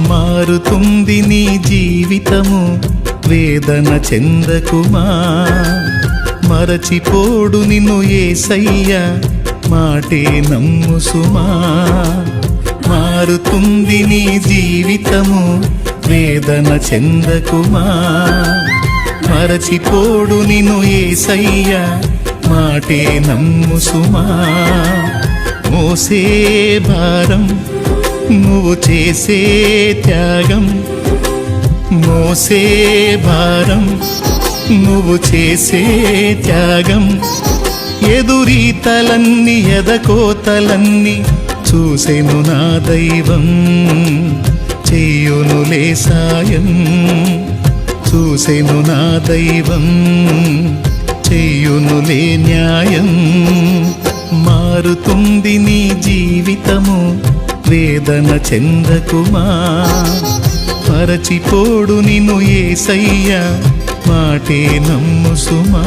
మారుతుంది నీ జీవితము, వేదన చెందకుమా. మరచిపోడు నిన్ను యేసయ్య, మాటే నమ్ము సుమా. మారుతుంది నీ జీవితము, వేదన చెందకుమా. మరచిపోడు నిన్ను యేసయ్య, మాటే నమ్ము సుమా. మోసే భారం నువ్వు చేసే త్యాగం, మోసే భారం నువ్వు చేసే త్యాగం. ఎదురీతలన్నీ ఎదకోతలన్నీ చూసెను నా దైవం, చెయ్యునులే సాయం. చూసెను నా దైవం, చెయ్యునులే న్యాయం. మారుతుంది నీ జీవితము, వేదన చెందకుమా. మరచిపోడు నిన్ను యేసయ్య, మాటే నమ్ము సుమా.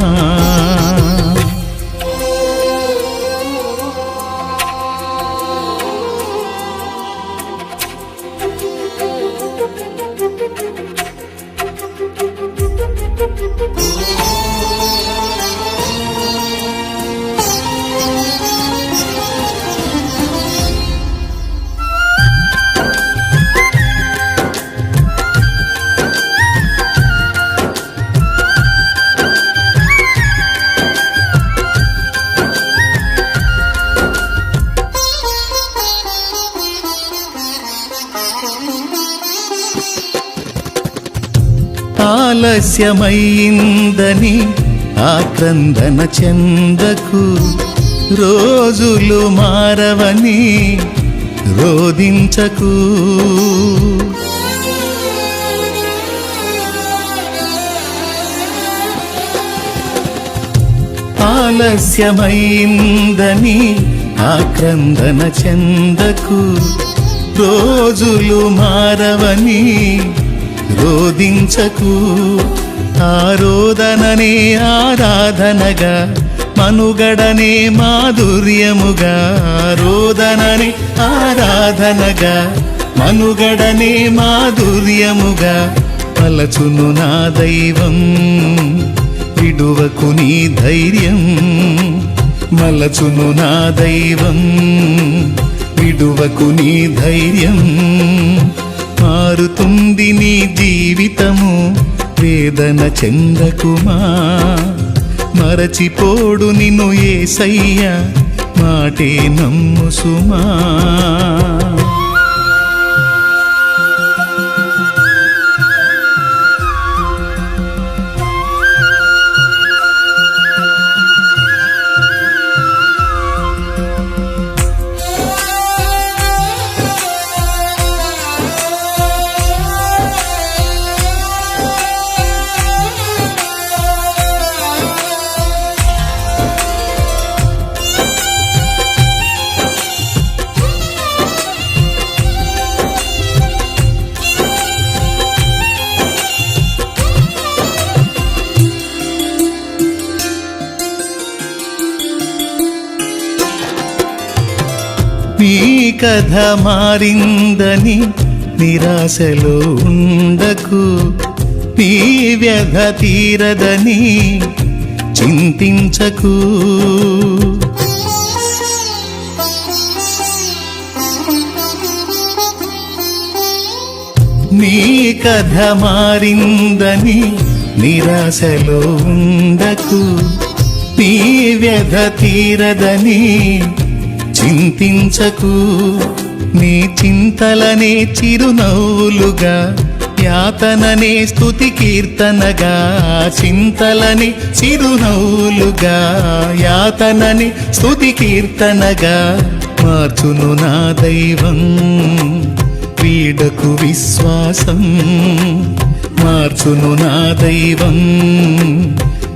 ఆలస్యమైందని ఆక్రందన చెందకు, రోజులు మారవని రోదించకు. ఆలస్యమైందని ఆక్రందన చెందకు, రోజులు మారవని రోదించకు. ఆరోదననే ఆరాధనగా, మనుగడనే మాధుర్యముగా. ఆరోదననే ఆరాధనగా, మనుగడనే మాధుర్యముగా. పలచును నా దైవం, విడువకు నీ ధైర్యం. మలచును నా దైవం, విడువకు నీ ధైర్యం. మారుతుంది నీ జీవితము, వేదన చెందకుమా. మరచిపోడు నిన్ను యేసయ్య, మాటే నమ్ము సుమా. నీ కథ మారిందని నిరాశలో ఉండకు, నీ వ్యధ తీరదని చింతించకు. నీ కథ మారిందని నిరాశలో ఉండకు, నీ వ్యధ తీరదని చింతించకు నీ చింతలనే చిరునవ్వులుగా యాతననే స్తుతి కీర్తనగా చింతలని చిరునవ్వులుగా యాతనని స్తుతి కీర్తనగా మార్చును నా దైవం వీడకు విశ్వాసం మార్చును నా దైవం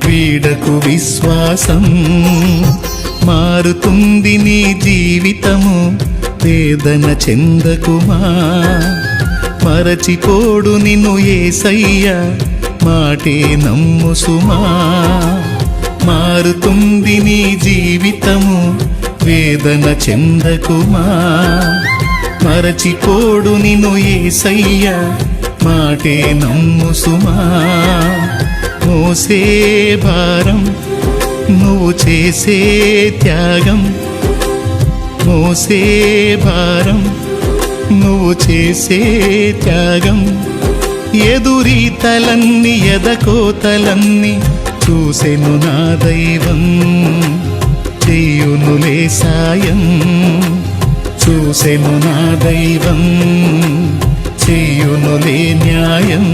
వీడకు విశ్వాసం మారుతుంది నీ జీవితము వేదన చెందకుమా మరచిపోడు నిన్ను యేసయ్య మాటే నమ్ము సుమా మారుతుంది నీ జీవితము వేదన చెందకుమా మరచిపోడు నిన్ను యేసయ్య మాటే నమ్ము సుమా మోసే భారం నువ్వు చేసే త్యాగం మోసే భారం నువ్వు చేసే త్యాగం ఎదురీతలన్నీ ఎదకోతలన్నీ చూసెను నా దైవం చెయ్యునులే సాయం చూసెను నా దైవం చెయ్యునులే న్యాయం